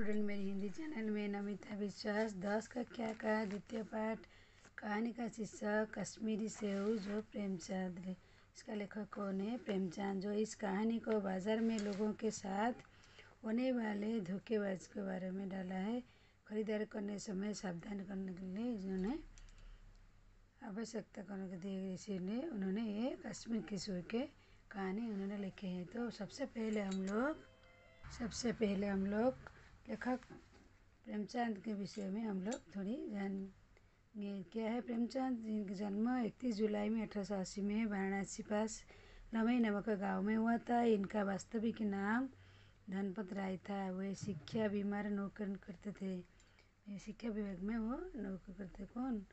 Student मेरी Hindi channel में नमिता विश्वास 10 कक्षा का द्वितीय पाठ कहानी का शीर्षक कश्मीरी सेव जो प्रेमचंद। इसका लेखक कौन है? प्रेमचंद। जो इस कहानी को बाजार में लोगों के साथ होने वाले धोखेबाज के बारे में डाला है। खरीदारी करने समय सावधान करने के लिए जिन्होंने आवश्यकता करने के दिए इसीलिए उन्होंने ये कश्मीर की सेव के कहानी उन्होंने लिखे हैं। तो सबसे पहले हम लोग लेखक प्रेमचंद के विषय में हम लोग थोड़ी जानेंगे। क्या है प्रेमचंद? जिनका जन्म 31 जुलाई में 1880 में वाराणसी पास लमई नामक गांव में हुआ था। इनका वास्तविक नाम धनपत राय था। वे शिक्षा बीमार नौकरी करते थे। शिक्षा विभाग में वो नौकरी करते। कौन?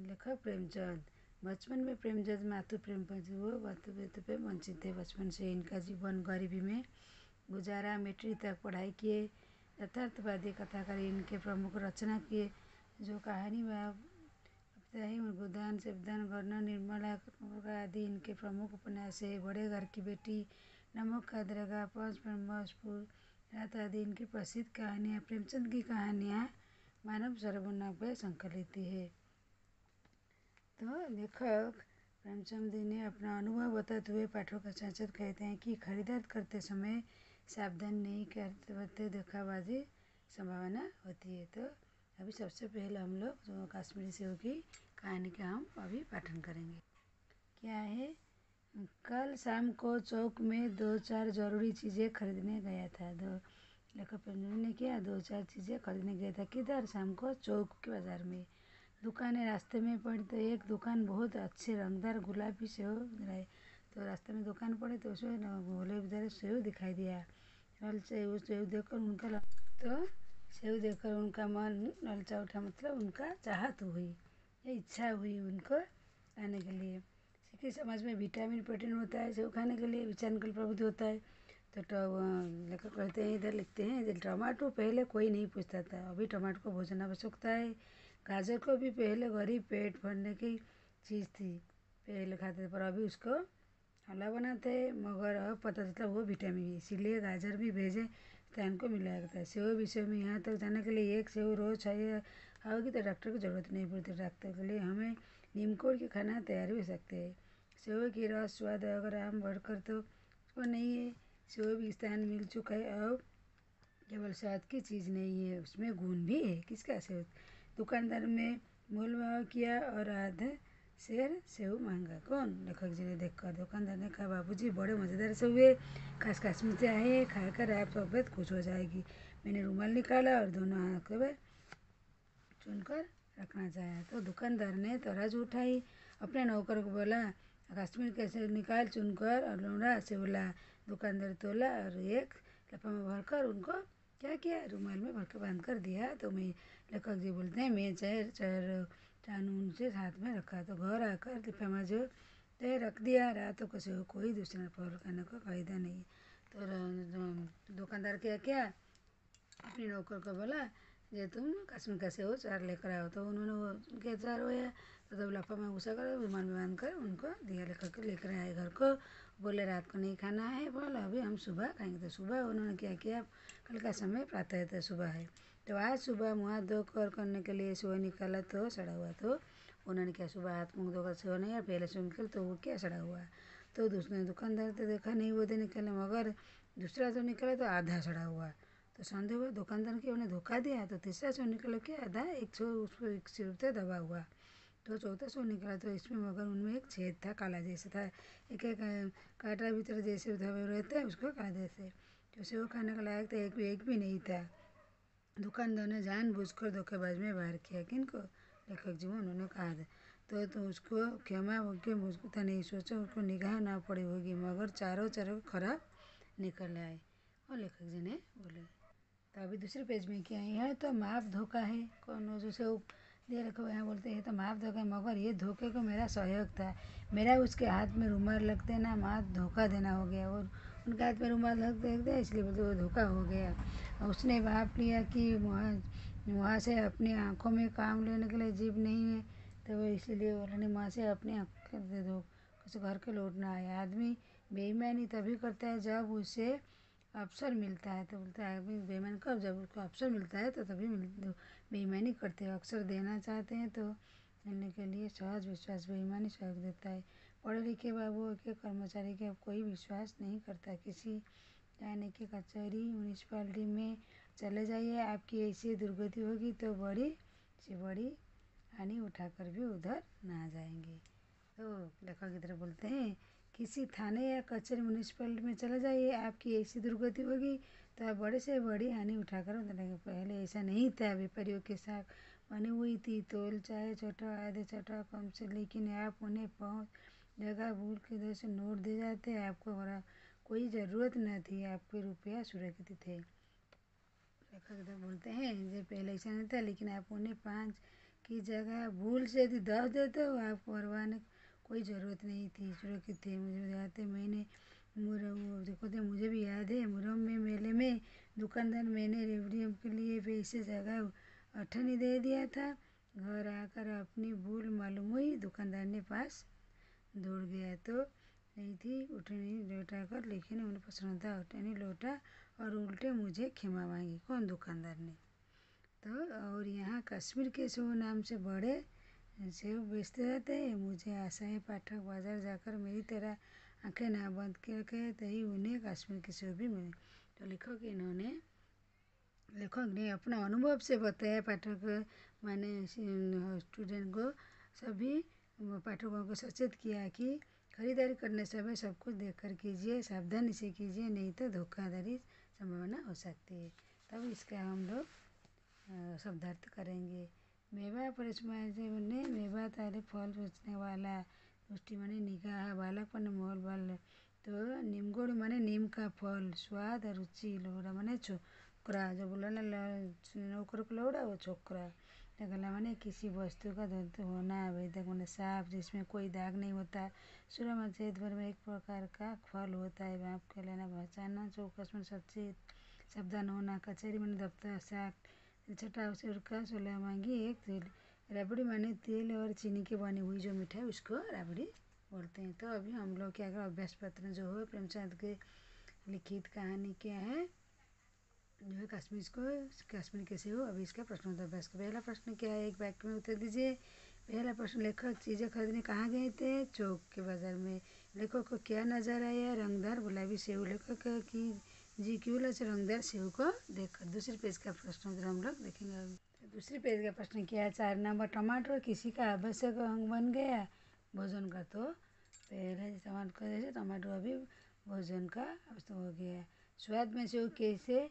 लेखक प्रेमचंद। बचपन में प्रेमचंद मातृ प्रेम पर वो मातृ पे वंचित थे। बचपन से इनका जीवन गरीबी में गुजारा। मैट्रिक तक पढ़ाई किए। यथार्थवादी कथाकार इनके प्रमुख रचना किए जो कहानी गोदान सेवदान गणना निर्मला आदि इनके प्रमुख उपन्यास है। बड़े घर की बेटी, नमक का दरगाह, पंचब्रह्मपुर रात आदि इनकी प्रसिद्ध कहानियाँ। प्रेमचंद की कहानियाँ मानव सर्वनाम पर संकलित है। तो लेखक प्रेमचंद ने अपना अनुभव बताते हुए पाठकों का साथ कहते हैं कि खरीदारी करते समय सावधान नहीं करते धोखाबाजी संभावना होती है। तो अभी सबसे पहले हम लोग जो कश्मीरी सेव की कहानी का हम अभी पाठन करेंगे। क्या है? कल शाम को चौक में 2-4 ज़रूरी चीज़ें खरीदने गया था। लेखक प्रेमचंद ने क्या 2-4 चीज़ें खरीदने गया था। किधर? शाम को चौक के बाज़ार में। दुकानें रास्ते में पड़ी तो एक दुकान बहुत अच्छे रंगदार गुलाबी सेव दिखाई। तो रास्ते में दुकान पड़ी तो उसमें गुलाबी सेव दिखाई दिया। सेव देखकर उनका मन ललचा उठा, मतलब उनका चाहत हुई या इच्छा हुई उनको खाने के लिए। सिख समाज में विटामिन प्रोटीन होता है। सेव खाने के लिए विचार प्रवृत्ति होता है। तो लेखक कहते हैं, इधर लिखते हैं, टमाटो पहले कोई नहीं पूछता था, अभी टमाटो को भोजन आवश्यकता है। गाजर को भी पहले गरीब पेट भरने की चीज़ थी, पहले खाते थे, पर अभी उसको हलवा बनाते हैं। मगर अब पता चलता वो विटामिन है, इसीलिए गाजर भी भेजे स्थान को मिलाया जाता है। सेव विषय में यहाँ तक जाने के लिए एक सेव रोज चाहिए खाओगी तो डॉक्टर की ज़रूरत नहीं पड़ती। डॉक्टर के लिए हमें नीमकोड़ की खाना तैयार भी हो सकते हैं। सेव की रस स्वाद अगर आम बढ़कर तो उसको नहीं है। सेव भी स्थान मिल चुका है। अब केवल स्वाद की चीज़ नहीं है, उसमें गुण भी है। किसका? सेव। दुकानदार में मोल भाव किया और आधे शेर सेव मांगा। कौन? लेखक जी ने देखकर दुकानदार ने कहा, बाबूजी बड़े मज़ेदार सेव है, खास खास मीठे है, खाकर आप तबीयत खुश हो जाएगी। मैंने रुमाल निकाला और दोनों आंखों में चुनकर रखना चाहा। तो दुकानदार ने तराजू उठाई, अपने नौकर को बोला, कश्मीर के सेव निकाल चुनकर और लौंडा सेव ला। दुकानदार तोला और एक लफा में भरकर उनको क्या किया? रुमाल में भरकर बांध कर दिया। तो मैं लेखक जी बोलते हैं, मैं चानून से हाथ में रखा तो घर आकर लिफाफा जो तय रख दिया। रातों को सेव कोई दूसरा फल खाने को फायदा नहीं। तो दुकानदार क्या अपने नौकर को बोला, ये तुम कश्मीर का सेव 4 लेकर आओ। तो उन्होंने वो उनके 4 होया। तो तब लफा में घुसा कर रुमाल में बांध कर उनको दिया। लेकर आए घर को। बोले रात को नहीं खाना है, बोला अभी हम सुबह खाएंगे। तो सुबह उन्होंने क्या किया? कल का समय प्रातः है तो सुबह है, तो आज सुबह मुँह हाथ धोकर करने के लिए सेव निकाला तो सड़ा हुआ। तो उन्होंने क्या सुबह हाथ मुँह धोकर सेव नहीं, पहले सेव निकल तो वो क्या सड़ा हुआ। तो दूसरे दुकानदार तो देखा नहीं वो दे निकले, मगर दूसरा जो निकला तो आधा सड़ा हुआ। तो संदेह हुआ दुकानदार की उन्हें धोखा दिया। तो तीसरा सेव निकला क्या आधा एक सिर से दबा हुआ। तो चौथा सेव निकला तो इसमें मगर उनमें एक छेद था, काला जैसा था, एक कांटा भीतर जैसे धबे रहते हैं उसको काला जैसे। तो सेव खाने का लायक तो एक भी नहीं था। दुकानदार ने जानबूझकर धोखेबाज में बाहर किया। किनको? लेखक जी उन्होंने कहा था। तो उसको क्षमा के मुझको था नहीं सोचा उसको निगाह ना पड़ी होगी, मगर चारों खराब निकल आए और लेखक जी ने बोले। तो अभी दूसरे पेज में क्या है? यह तो माफ धोखा है। कौन? जो से दे रखो यहाँ बोलते हैं तो माफ धोखा, मगर ये धोखे को मेरा सहयोग था। मेरा उसके हाथ में रुमाल रख देना माफ धोखा देना हो गया, और उनके हाथ में रुमाल रख दिया इसलिए बोलते वो धोखा हो गया। उसने भाप लिया कि वहाँ से अपनी आँखों में काम लेने के लिए जीभ नहीं है, तो वो इसलिए उन्होंने वहाँ से अपनी आँखें दे दो, कुछ घर के लौटना है। आदमी बेईमानी तभी करता है जब उसे अवसर मिलता है तो बोलता है आदमी बेईमान कब, जब उसको अवसर मिलता है तो तभी बेईमानी करते हैं। अवसर देना चाहते हैं तो मिलने के लिए सहज विश्वास बेईमानी सहयोग देता है। पढ़े लिखे बाबुओं के कर्मचारी के अब कोई विश्वास नहीं करता। किसी जाने की कचहरी म्यूनिसिपालिटी में चले जाइए, आपकी ऐसी दुर्गति होगी तो बड़ी से बड़ी हानि उठाकर भी उधर ना जाएंगे। तो लेखक इधर बोलते हैं किसी थाने या कचहरी म्यूनिसिपलिटी में चले जाइए, आपकी ऐसी दुर्गति होगी तो आप बड़े से बड़ी हानि उठाकर उधर जाएंगे। पहले ऐसा नहीं था, व्यापारियों के साथ बनी हुई थी तोल चाहे छोटा आधे छोटा कम से, लेकिन आप उन्हें पहुँच जगह भूल के इधर से नोट दे जाते, आपको बड़ा कोई ज़रूरत न थी, आपके रुपया सुरक्षित थे। लेखक इधर बोलते हैं जो पहले ऐसा नहीं था, लेकिन आप उन्हें 5 की जगह भूल से यदि 10 देते हो, आपको भरवाने कोई ज़रूरत नहीं थी, सुरक्षित थे। मुझे याद है मैंने देखो तो मुझे भी याद है मुरम में मेले में दुकानदार मैंने रेवड़ियों के लिए पैसे जगह अठन्नी दे दिया था। घर आकर अपनी भूल मालूम हुई, दुकानदार ने पास दौड़ गया तो नहीं थी उठनी लौटा कर, लेकिन उन्हें पसंद था उठनी लौटा और उल्टे मुझे क्षमा मांगी। कौन? दुकानदार ने। तो और यहाँ कश्मीर के सेव नाम से बड़े सेव बेचते रहते हैं। मुझे आशा है पाठक बाजार जाकर मेरी तरह आंखें ना बंद करके तभी उन्हें कश्मीर के सेव भी मिले। तो लेखक ने अपना अनुभव से बताया पाठक माने स्टूडेंट को, सभी पाठकों को सचेत किया कि खरीदारी करने समय सब कुछ देखकर कीजिए, सावधानी से कीजिए, नहीं तो धोखाधड़ी संभावना हो सकती है। तब इसका हम लोग शब्दार्थ करेंगे। मेवा परिस्मा ने मेवा तारे फल सोचने वाला, दृष्टि माने निगाह, बालक माने मोल बाल, तो निमगुड़ माने नीम का फल, स्वाद और रुचि, लोड़ा माने छोकरा, जो बोला ना नौकर को लोड़ा वो छोकरा, गला माने किसी वस्तु का दंत होना, वेदक माने साफ जिसमें कोई दाग नहीं होता, सूर्य में छेद भर में एक प्रकार का फल होता है, बाप के लेना पहचाना, चौकस में सचेत सावधान होना, कचहरी माने दफ्तर, साग छठा अवसर का 16 मांगी एक तेल, रबड़ी माने तेल और चीनी की बनी हुई जो मिठाई उसको रबड़ी बोलते हैं। तो अभी हम लोग क्या कर अभ्यास पत्र जो है प्रेमचंद के लिखित कहानी क्या है जो है कश्मीर कैसे हो। अभी इसका प्रश्नोत्तर अभ्यास का पहला प्रश्न क्या है, एक वाक्य में उत्तर दीजिए। पहला प्रश्न, लेखक चीज़ें खरीदने कहाँ गए थे? चौक के बाजार में। लेखक को क्या नजर आया? रंगदार गुलाबी सेव। लेखक की जी क्यों लगे रंगदार सेव को देखकर। दूसरे पेज का प्रश्नोत्तर हम लोग देखेंगे अभी। दूसरे पेज का प्रश्न क्या है? 4 नंबर, टमाटर किसी का आवश्यक अंग बन गया भोजन का। तो पहले टमाटर अभी भोजन का आवश्यक हो गया। स्वाद में सेव कैसे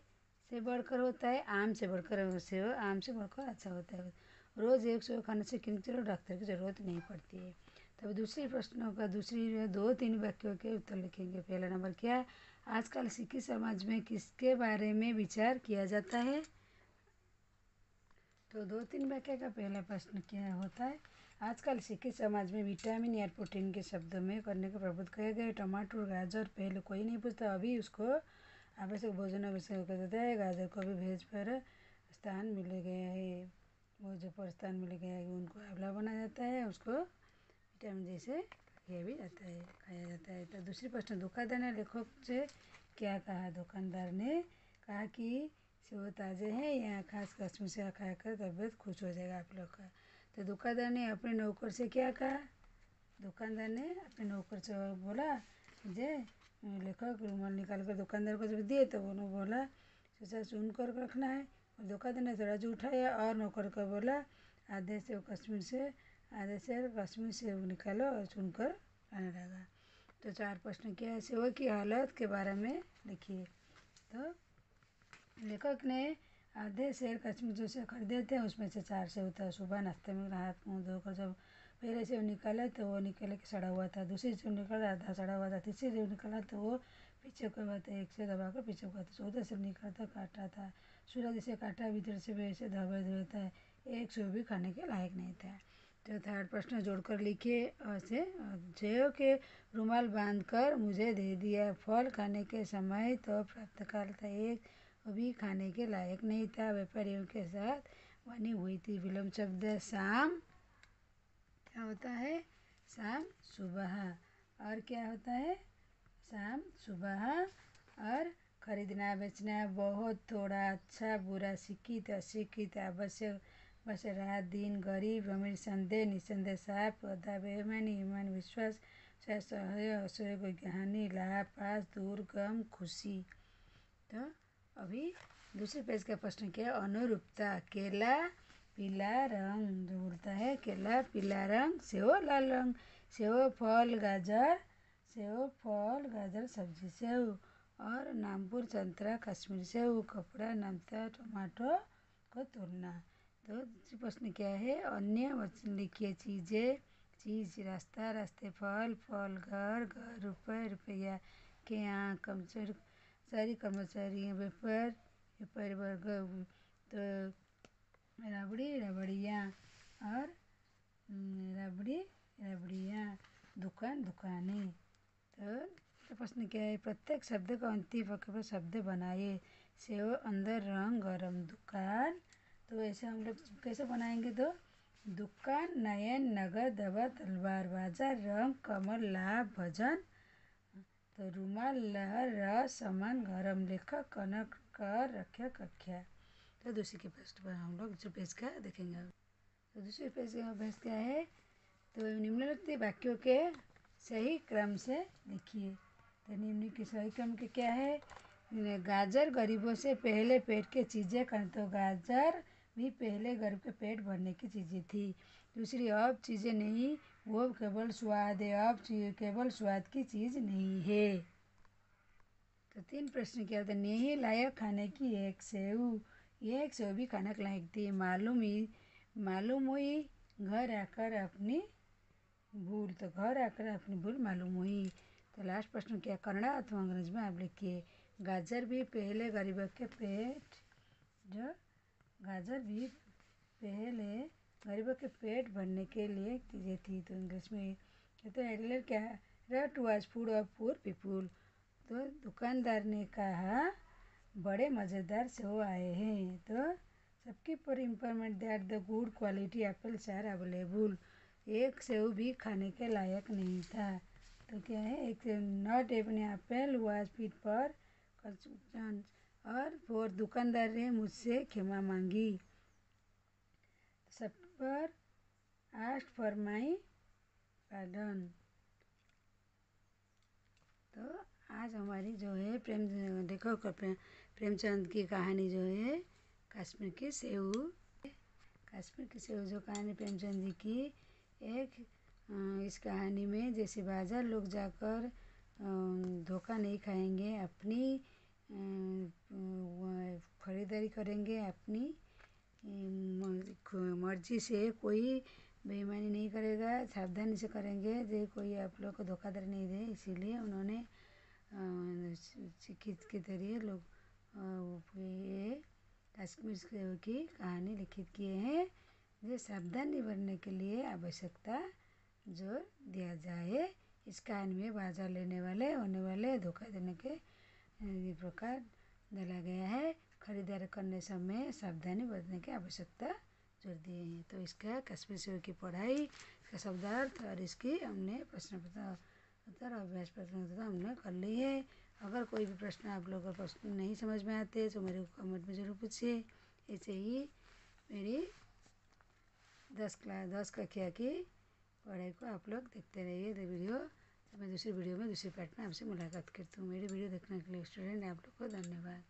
से बढ़कर होता है? आम से बढ़कर सेव आम से बढ़कर अच्छा होता है। रोज़ एक सेव खाने से किसी डॉक्टर की ज़रूरत नहीं पड़ती है। तब दूसरे प्रश्नों का दूसरी 2-3 वाक्यों के उत्तर लिखेंगे। पहला नंबर क्या, आजकल सिक्ख समाज में किसके बारे में विचार किया जाता है? तो 2-3 वाक्य का पहला प्रश्न क्या होता है? आजकल सिक्ख समाज में विटामिन या प्रोटीन के शब्दों में करने का प्रबुद्ध किया गया। टमाटर गाजर पहले कोई नहीं पूछता, अभी उसको आवश्यक भोजन आवश्यक कर देता है। गाजर को भी भेज पर स्थान मिल गया है, वो जो पर स्थान मिल गया है उनको आंवला बना जाता है, उसको विटामिन जैसे किया भी जाता है, खाया जाता है। तो दूसरी प्रश्न, दुकानदार ने लेखक से क्या कहा? दुकानदार ने कहा कि सेव ताज़े हैं, यहाँ खास कस्म से खाकर तबीयत खुश हो जाएगा आप लोग का। तो दुकानदार ने अपने नौकर से क्या कहा? दुकानदार ने अपने नौकर से बोला मुझे लेखक रुमाल निकाल कर दुकानदार को जब दिए तो उन्होंने बोला सोचा चुन कर रखना है, और दुकानदार ने थोड़ा जो उठाया और नौकर को बोला आधे से कश्मीर से निकालो और चुन कर लाने लगा। तो 4 प्रश्न क्या है? सेवा की हालत के बारे में लिखिए। तो लेखक ने आधे शेर कश्मीर जो से खरीदे थे उसमें से 4 सेव था। सुबह नाश्ते में हाथ मुँह धोकर जब पहले सेव निकाला तो वो निकले के सड़ा हुआ था, दूसरी सेव निकाला आधा सड़ा हुआ था, तीसरी सेव निकाला तो वो पीछे को हुआ था, एक से दबाकर पीछे को था, 14 सेव निकाला था काटा था, सूरज से काटा भीतर से वैसे धबे धुए था, एक सेव भी खाने के लायक नहीं था। तो 3rd प्रश्न जोड़कर लिखिए। ऐसे सेव के रुमाल बांधकर मुझे दे दिया, फल खाने के समय तो प्रातःकाल था, एक अभी खाने के लायक नहीं था, व्यापारियों के साथ बनी हुई थी। विलम्ब शब्द शाम क्या होता है? शाम सुबह। और क्या होता है? शाम सुबह। और खरीदना बेचना, बहुत थोड़ा, अच्छा बुरा, शिक्षित अशिक्षित, आवश्यक बस, रात दिन, गरीब अमीर, संदेह निसंदेह, साफ अदा, बेईमानी ईमान, विश्वास असह्य असह्य, हानि लाभ, पास दूर, गम खुशी। तो अभी दूसरे पेज का प्रश्न क्या है? अनुरूपता। केला पीला रंग, जो बोलता है केला पीला रंग, सेव लाल रंग, सेव फल गाजर सब्जी सेव, और नामपुर संतरा कश्मीर सेव, कपड़ा नामता टमाटो को तोड़ना। तो दूसरे प्रश्न क्या है? अन्य वचन लिखिए। चीज रास्ता, रास्ते फल घर रुपये रुपया, के यहाँ कर्मचारी व्यापारी वर्ग, तो रबड़ियाँ, और रबड़ियाँ, दुकानें। तो प्रश्न क्या है? प्रत्येक शब्द का अंतिम वाक्य पर शब्द बनाइए। सेव अंदर रंग गरम, दुकान। तो ऐसे हम लोग कैसे बनाएंगे? तो दुकान, नयन, नगर, दवा, तलवार, बाजार, रंग, कमल, लाभ, भजन, तो रुमाल, लहर, रस, समान, गरम, लेखक, कनक, कर, रक्षा, कक्षा। तो दूसरे के पेज पर हम लोग जो पेज का देखेंगे। तो दूसरे पेज का अभ्यास क्या है? तो निम्नलिखित वाक्यों के सही क्रम से लिखिए। तो निम्न के सही क्रम के क्या है? गाजर गरीबों से पहले पेट के चीज़ें कर, तो गाजर भी पहले गरीब के पेट भरने की चीज़ें थी। दूसरी, अब चीज़ें नहीं, वो केवल स्वाद है, अब केवल स्वाद की चीज़ नहीं है। तो 3 प्रश्न क्या होता है? नहीं लायक खाने की एक सेव भी खाने के लायक थी। मालूम हुई घर आकर अपनी भूल, तो घर आकर अपनी भूल मालूम हुई। तो लास्ट प्रश्न क्या? कन्नड़ा अथवा अंग्रेजी में आप लिखिए। गाजर भी पहले गरीबों के पेट भरने के लिए चीज़ें थी। तो इंग्लिश में तो एडलर क्या? रट was food of poor people. तो दुकानदार ने कहा बड़े मज़ेदार सेव आए हैं। तो सबकी पर implement that the good quality apples are available. एक सेव भी खाने के लायक नहीं था। तो क्या है? एक not even apple was fit for consumption, और दुकानदार ने मुझसे क्षमा मांगी। सब पर आस्क फॉर माई पार्डन। तो आज हमारी जो है प्रेमचंद की कहानी जो है कश्मीर की सेव जो कहानी प्रेमचंद जी की एक, इस कहानी में जैसे बाजार लोग जाकर धोखा नहीं खाएंगे, अपनी खरीदारी करेंगे, अपनी मर्जी से, कोई बेईमानी नहीं करेगा, सावधानी से करेंगे, जो कोई आप लोग को धोखाधड़ी नहीं दे। इसीलिए उन्होंने शिक्षित के जरिए लोग ये कश्मीर की कहानी लिखित किए हैं, जो सावधानी बरतने के लिए आवश्यकता जोर दिया जाए। इस कहानी में बाजार होने वाले धोखा देने के प्रकार डाला गया है। खरीदारी करने समय सावधानी बरतने की आवश्यकता जोर दिए हैं। तो इसका कश्मीर सेव की पढ़ाई, इसका शब्दार्थ और इसकी हमने प्रश्न उत्तर अभ्यास प्रश्न उत्तर हमने कर ली है। अगर कोई भी प्रश्न आप लोगों को प्रश्न नहीं समझ में आते तो मेरे को कमेंट में ज़रूर पूछिए। ऐसे ही मेरी 10 कक्षा की पढ़ाई को आप लोग देखते रहिए वीडियो। तो मैं दूसरी वीडियो में दूसरी पार्ट में आपसे मुलाकात करती हूँ। मेरी वीडियो देखने के लिए स्टूडेंट आप लोग को धन्यवाद।